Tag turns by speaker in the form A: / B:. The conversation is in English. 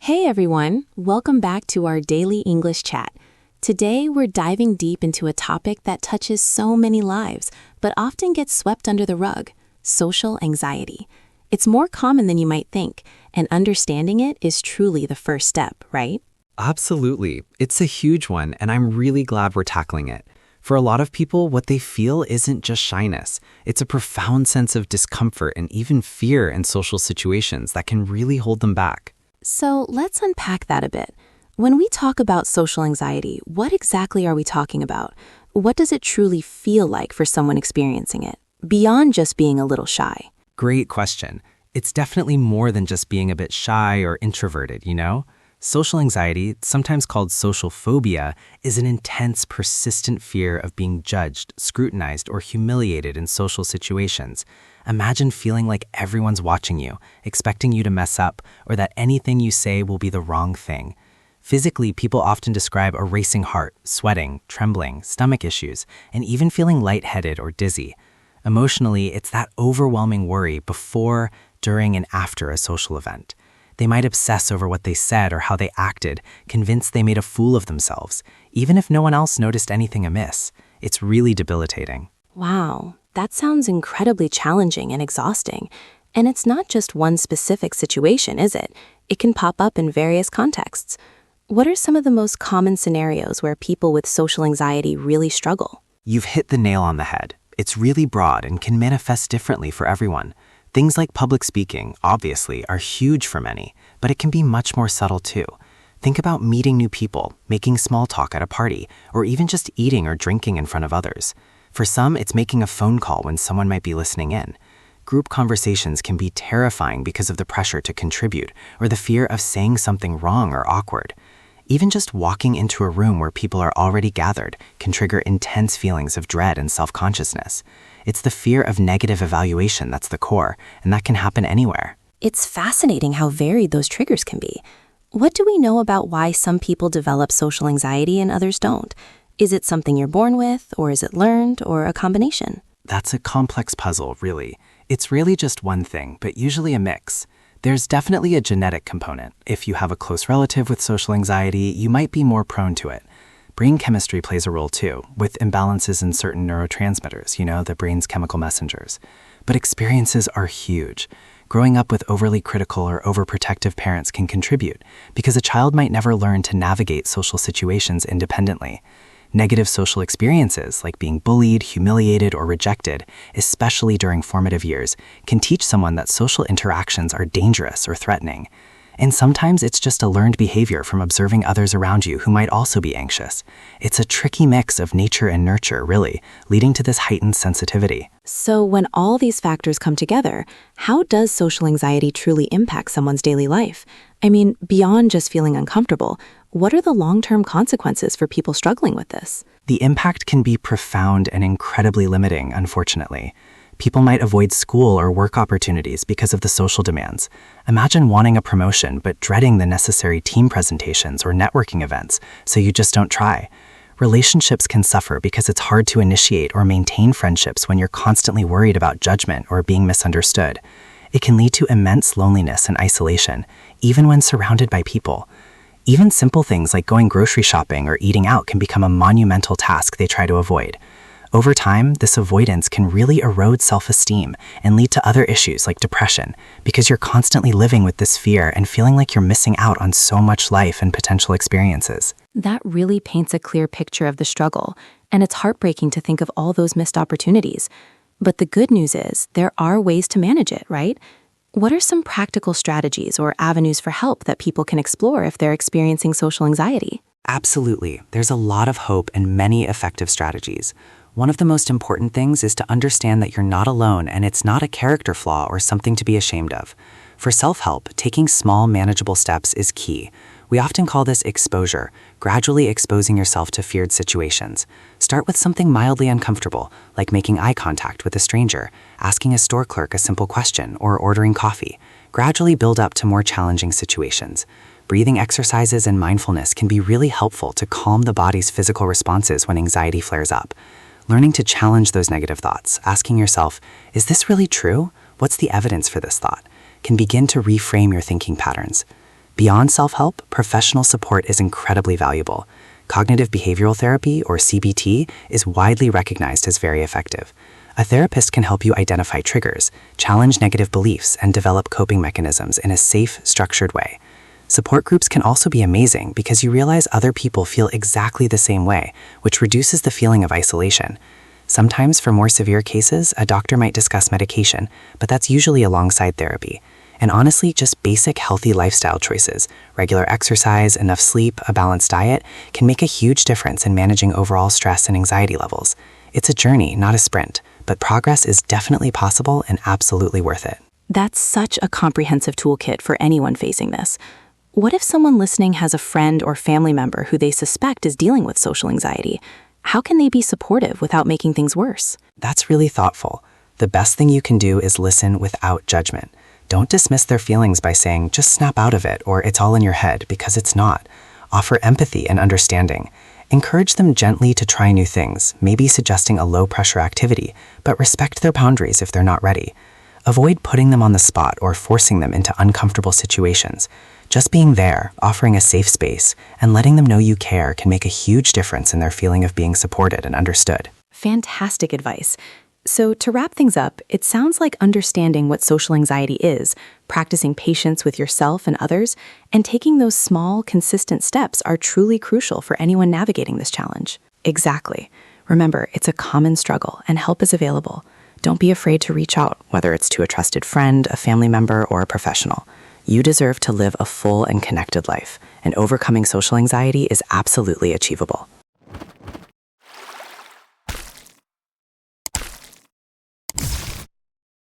A: Hey everyone, welcome back to our daily English chat. Today we're diving deep into a topic that touches so many lives, but often gets swept under the rug: social anxiety. It's more common than you might think, and understanding it is truly the first step, right?
B: Absolutely. It's a huge one, and I'm really glad we're tackling it. For a lot of people, what they feel isn't just shyness. It's a profound sense of discomfort and even fear in social situations that can really hold them back.
A: So let's unpack that a bit. When we talk about social anxiety, what exactly are we talking about? What does it truly feel like for someone experiencing it, beyond just being a little shy?
B: Great question. It's definitely more than just being a bit shy or introverted, you know? Social anxiety, sometimes called social phobia, is an intense, persistent fear of being judged, scrutinized, or humiliated in social situations. Imagine feeling like everyone's watching you, expecting you to mess up, or that anything you say will be the wrong thing. Physically, people often describe a racing heart, sweating, trembling, stomach issues, and even feeling lightheaded or dizzy. Emotionally, it's that overwhelming worry before, during, and after a social event. They might obsess over what they said or how they acted, convinced they made a fool of themselves, even if no one else noticed anything amiss. It's really debilitating.
A: Wow, that sounds incredibly challenging and exhausting. And it's not just one specific situation, is it? It can pop up in various contexts. What are some of the most common scenarios where people with social anxiety really struggle?
B: You've hit the nail on the head. It's really broad and can manifest differently for everyone. Things like public speaking, obviously, are huge for many, but it can be much more subtle too. Think about meeting new people, making small talk at a party, or even just eating or drinking in front of others. For some, it's making a phone call when someone might be listening in. Group conversations can be terrifying because of the pressure to contribute or the fear of saying something wrong or awkward. Even just walking into a room where people are already gathered can trigger intense feelings of dread and self-consciousness. It's the fear of negative evaluation that's the core, and that can happen anywhere.
A: It's fascinating how varied those triggers can be. What do we know about why some people develop social anxiety and others don't? Is it something you're born with, or is it learned, or a combination?
B: That's a complex puzzle, really. It's really just one thing, but usually a mix. There's definitely a genetic component. If you have a close relative with social anxiety, you might be more prone to it. Brain chemistry plays a role too, with imbalances in certain neurotransmitters, the brain's chemical messengers. But experiences are huge. Growing up with overly critical or overprotective parents can contribute, because a child might never learn to navigate social situations independently. Negative social experiences, like being bullied, humiliated, or rejected, especially during formative years, can teach someone that social interactions are dangerous or threatening. And sometimes it's just a learned behavior from observing others around you who might also be anxious. It's a tricky mix of nature and nurture, really, leading to this heightened sensitivity.
A: So when all these factors come together, how does social anxiety truly impact someone's daily life? I mean, beyond just feeling uncomfortable, what are the long-term consequences for people struggling with this?
B: The impact can be profound and incredibly limiting, unfortunately. People might avoid school or work opportunities because of the social demands. Imagine wanting a promotion but dreading the necessary team presentations or networking events, so you just don't try. Relationships can suffer because it's hard to initiate or maintain friendships when you're constantly worried about judgment or being misunderstood. It can lead to immense loneliness and isolation, even when surrounded by people. Even simple things like going grocery shopping or eating out can become a monumental task they try to avoid. Over time, this avoidance can really erode self-esteem and lead to other issues like depression, because you're constantly living with this fear and feeling like you're missing out on so much life and potential experiences.
A: That really paints a clear picture of the struggle, and it's heartbreaking to think of all those missed opportunities. But the good news is there are ways to manage it, right? What are some practical strategies or avenues for help that people can explore if they're experiencing social anxiety?
B: Absolutely. There's a lot of hope and many effective strategies. One of the most important things is to understand that you're not alone and it's not a character flaw or something to be ashamed of. For self-help, taking small, manageable steps is key. We often call this exposure, gradually exposing yourself to feared situations. Start with something mildly uncomfortable, like making eye contact with a stranger, asking a store clerk a simple question, or ordering coffee. Gradually build up to more challenging situations. Breathing exercises and mindfulness can be really helpful to calm the body's physical responses when anxiety flares up. Learning to challenge those negative thoughts, asking yourself, is this really true? What's the evidence for this thought? Can begin to reframe your thinking patterns. Beyond self-help, professional support is incredibly valuable. Cognitive behavioral therapy, or CBT, is widely recognized as very effective. A therapist can help you identify triggers, challenge negative beliefs, and develop coping mechanisms in a safe, structured way. Support groups can also be amazing because you realize other people feel exactly the same way, which reduces the feeling of isolation. Sometimes, for more severe cases, a doctor might discuss medication, but that's usually alongside therapy. And honestly, just basic healthy lifestyle choices, regular exercise, enough sleep, a balanced diet, can make a huge difference in managing overall stress and anxiety levels. It's a journey, not a sprint, but progress is definitely possible and absolutely worth it.
A: That's such a comprehensive toolkit for anyone facing this. What if someone listening has a friend or family member who they suspect is dealing with social anxiety? How can they be supportive without making things worse?
B: That's really thoughtful. The best thing you can do is listen without judgment. Don't dismiss their feelings by saying, just snap out of it, or it's all in your head, because it's not. Offer empathy and understanding. Encourage them gently to try new things, maybe suggesting a low-pressure activity, but respect their boundaries if they're not ready. Avoid putting them on the spot or forcing them into uncomfortable situations. Just being there, offering a safe space, and letting them know you care can make a huge difference in their feeling of being supported and understood.
A: Fantastic advice. So to wrap things up, it sounds like understanding what social anxiety is, practicing patience with yourself and others, and taking those small, consistent steps are truly crucial for anyone navigating this challenge. Exactly. Remember, it's a common struggle and help is available. Don't be afraid to reach out, whether it's to a trusted friend, a family member, or a professional. You deserve to live a full and connected life, and overcoming social anxiety is absolutely achievable.